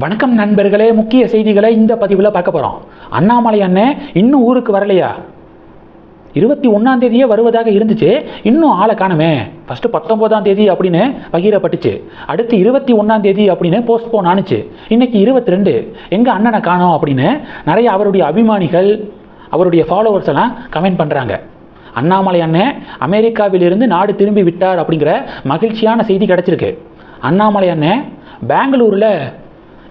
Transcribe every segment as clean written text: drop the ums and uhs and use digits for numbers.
வணக்கம் நண்பர்களே, முக்கிய செய்திகளை இந்த பதிவில் பார்க்க போகிறோம். அண்ணாமலை அண்ணன் இன்னும் ஊருக்கு வரலையா? 21ஆம் தேதியே வருவதாக இருந்துச்சு, இன்னும் ஆளை காணுமே. ஃபஸ்ட்டு 19ஆம் தேதி அப்படின்னு பகிரப்பட்டுச்சு, அடுத்து 21ஆம் தேதி அப்படின்னு போஸ்ட்போன் ஆணுச்சு, இன்னைக்கு 22. எங்கள் அண்ணனை காணோம் அப்படின்னு நிறைய அவருடைய அபிமானிகள், அவருடைய ஃபாலோவர்ஸ் எல்லாம் கமெண்ட் பண்ணுறாங்க. அண்ணாமலை அண்ணன் அமெரிக்காவிலிருந்து நாடு திரும்பி விட்டார் அப்படிங்கிற மகிழ்ச்சியான செய்தி கிடச்சிருக்கு. அண்ணாமலை அண்ணன் பெங்களூரில்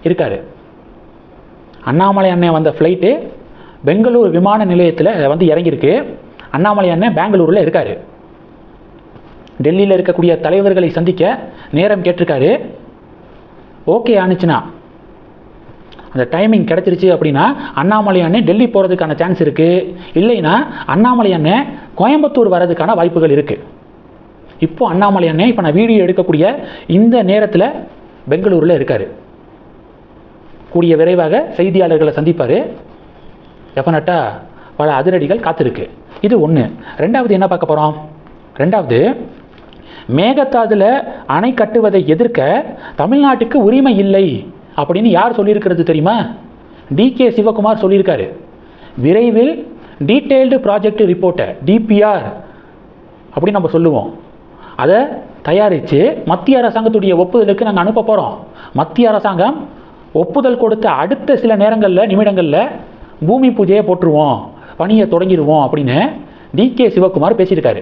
இருக்கார். அண்ணாமலை அண்ணன் வந்த ஃப்ளைட்டு பெங்களூர் விமான நிலையத்தில் வந்து இறங்கியிருக்கு. அண்ணாமலை அண்ணன் பெங்களூரில் இருக்கார். டெல்லியில் இருக்கக்கூடிய தலைவர்களை சந்திக்க நேரம் கேட்டிருக்காரு. ஓகே ஆனிச்சுன்னா, அந்த டைமிங் கிடச்சிருச்சு அப்படின்னா அண்ணாமலை அண்ணன் டெல்லி போகிறதுக்கான சான்ஸ் இருக்குது. இல்லைன்னா அண்ணாமலை அண்ணன் கோயம்புத்தூர் வர்றதுக்கான வாய்ப்புகள் இருக்குது. இப்போது அண்ணாமலை அண்ணன் இப்போ நான் வீடியோ எடுக்கக்கூடிய இந்த நேரத்தில் பெங்களூரில் இருக்கார். கூடிய விரைவாக செய்தியாளர்களை சந்திப்பார். டெஃபினட்டாக பல அதிரடிகள் காத்திருக்கு. இது ஒன்று. ரெண்டாவது என்ன பார்க்க போகிறோம்? ரெண்டாவது, மேகதாதுல அணை கட்டுவதை எதிர்க்க தமிழ்நாட்டுக்கு உரிமை இல்லை அப்படின்னு யார் சொல்லியிருக்கிறது தெரியுமா? DK சிவகுமார் சொல்லியிருக்காரு. விரைவில் டீட்டெயில்டு ப்ராஜெக்ட் ரிப்போர்ட்டை, DPR அப்படின்னு நம்ம சொல்லுவோம், அதை தயாரித்து மத்திய அரசாங்கத்துடைய ஒப்புதலுக்கு நாங்கள் அனுப்ப போகிறோம். மத்திய அரசாங்கம் ஒப்புதல் கொடுத்த அடுத்த சில நேரங்களில், நிமிடங்களில் பூமி பூஜையை போட்டுருவோம், பணியை தொடங்கிடுவோம் அப்படின்னு DK சிவகுமார் பேசியிருக்காரு.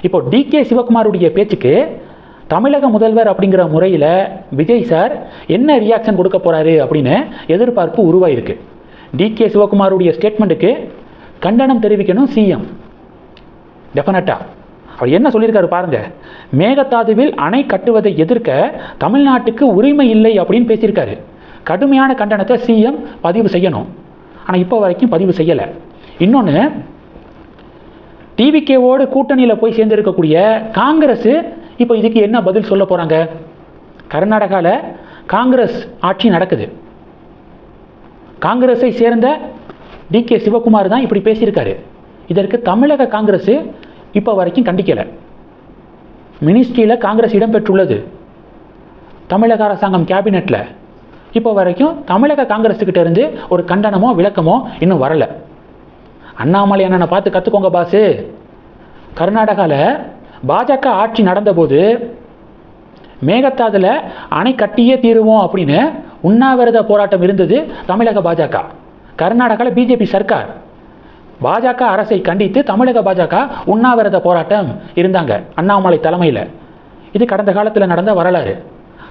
இப்போ DK சிவகுமாருடைய பேச்சுக்கு தமிழக முதல்வர் அப்படிங்கிற முறையில் விஜய் சார் என்ன ரியாக்ஷன் கொடுக்க போகிறாரு அப்படின்னு எதிர்பார்ப்பு உருவாயிருக்கு. DK சிவகுமாருடைய ஸ்டேட்மெண்ட்டுக்கு கண்டனம் தெரிவிக்கணும் சிஎம். டெஃபினட்டாக அவர் என்ன சொல்லியிருக்காரு பாருங்க. மேகதாதுவில் அணை கட்டுவதை எதிர்க்க தமிழ்நாட்டுக்கு உரிமை இல்லை அப்படின்னு பேசியிருக்காரு. கடுமையான கண்டனத்தை சிஎம் பதிவு செய்யணும். ஆனால் இப்போ வரைக்கும் பதிவு செய்யலை. இன்னொன்று, டிவிகேவோடு கூட்டணியில் போய் சேர்ந்திருக்கக்கூடிய காங்கிரஸ் இப்போ இதுக்கு என்ன பதில் சொல்ல போகிறாங்க? கர்நாடகாவில் காங்கிரஸ் ஆட்சி நடக்குது. காங்கிரஸை சேர்ந்த DK சிவகுமார் தான் இப்படி பேசியிருக்காரு. இதற்கு தமிழக காங்கிரஸ் இப்போ வரைக்கும் கண்டிக்கலை. மினிஸ்ட்ரியில் காங்கிரஸ் இடம்பெற்றுள்ளது, தமிழக அரசாங்கம் கேபினெட்டில். இப்போ வரைக்கும் தமிழக காங்கிரஸுக்கிட்ட இருந்து ஒரு கண்டனமோ விளக்கமோ இன்னும் வரலை. அண்ணாமலை அண்ணனை பார்த்து கற்றுக்கோங்க பாஸு. கர்நாடகாவில் பாஜக ஆட்சி நடந்தபோது மேகதாதுல அணை கட்டியே தீருவோம் அப்படின்னு உண்ணாவிரத போராட்டம் இருந்தது தமிழக பாஜக. கர்நாடகாவில் பிஜேபி சர்க்கார் பாஜக அரசை கண்டித்து தமிழக பாஜக உண்ணாவிரத போராட்டம் இருந்தாங்க அண்ணாமலை தலைமையில். இது கடந்த காலத்தில் நடந்த வரலாறு.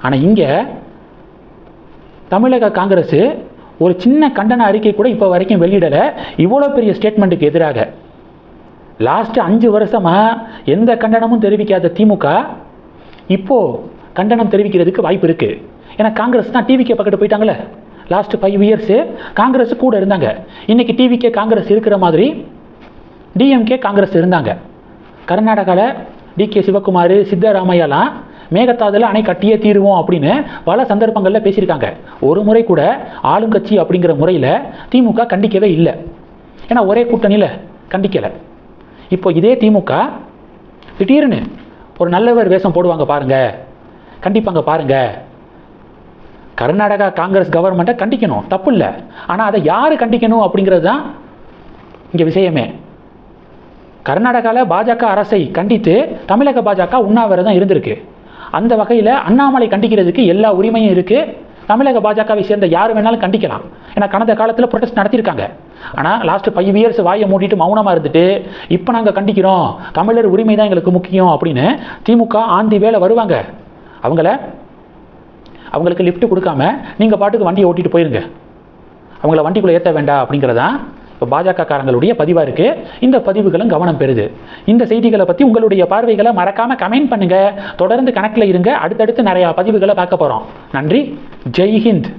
ஆனால் இங்கே தமிழக காங்கிரஸ் ஒரு சின்ன கண்டன அறிக்கை கூட இப்போ வரைக்கும் வெளியிடலை. இவ்வளோ பெரிய ஸ்டேட்மெண்ட்டுக்கு எதிராக லாஸ்ட்டு 5 வருஷமாக எந்த கண்டனமும் தெரிவிக்காத திமுக இப்போது கண்டனம் தெரிவிக்கிறதுக்கு வாய்ப்பு இருக்குது. ஏன்னா காங்கிரஸ் தான் டிவிகே பக்கத்து போயிட்டாங்களே. லாஸ்ட்டு 5 இயர்ஸு காங்கிரஸ் கூட இருந்தாங்க. இன்றைக்கி டிவிகே காங்கிரஸ் இருக்கிற மாதிரி DMK காங்கிரஸ் இருந்தாங்க. கர்நாடகாவில் DK சிவகுமார், சித்தராமையாலாம் மேகதாதுல அணை கட்டியே தீருவோம் அப்படின்னு பல சந்தர்ப்பங்களில் பேசியிருக்காங்க. ஒரு முறை கூட ஆளுங்கட்சி அப்படிங்கிற முறையில் திமுக கண்டிக்கவே இல்லை. ஏன்னா ஒரே கூட்டணியில் கண்டிக்கலை. இப்போ இதே திமுக திடீர்னு ஒரு நல்லவர் வேஷம் போடுவாங்க பாருங்க, கண்டிப்பாங்க பாருங்க. கர்நாடகா காங்கிரஸ் கவர்மெண்ட்டை கண்டிக்கணும், தப்பு இல்லை. ஆனால் அதை யார் கண்டிக்கணும் அப்படிங்கிறது தான் இங்கே விஷயமே. கர்நாடகாவில் பாஜக அரசை கண்டித்து தமிழக பாஜக உண்ணாவிரதம் இருந்திருக்கு. அந்த வகையில் அண்ணாமலை கண்டிக்கிறதுக்கு எல்லா உரிமையும் இருக்குது. தமிழக பாஜகவை சேர்ந்த யார் வேணாலும் கண்டிக்கலாம். ஏன்னா கடந்த காலத்தில் ப்ரொடெஸ்ட் நடத்தியிருக்காங்க. ஆனால் லாஸ்ட்டு 5 இயர்ஸ் வாயை மூடிட்டு மௌனமாக இருந்துட்டு இப்போ நாங்கள் கண்டிக்கிறோம், தமிழர் உரிமை தான் எங்களுக்கு முக்கியம் அப்படின்னு திமுக ஆந்தி வேலை வருவாங்க. அவங்களுக்கு லிஃப்ட் கொடுக்காம நீங்கள் பாட்டுக்கு வண்டியை ஓட்டிகிட்டு போயிருங்க, அவங்கள வண்டிக்குள்ளே ஏற்ற வேண்டாம் அப்படிங்கிறதான் இப்போ பாஜக காரங்களுடைய பதிவாக இருக்குது. இந்த பதிவுகளும் கவனம் பெறுது. இந்த செய்திகளை பற்றி உங்களுடைய பார்வைகளை மறக்காமல் கமெண்ட் பண்ணுங்கள். தொடர்ந்து கணக்கில் இருங்க. அடுத்தடுத்து நிறையா பதிவுகளை பார்க்க போகிறோம். நன்றி. ஜெய் ஹிந்த்.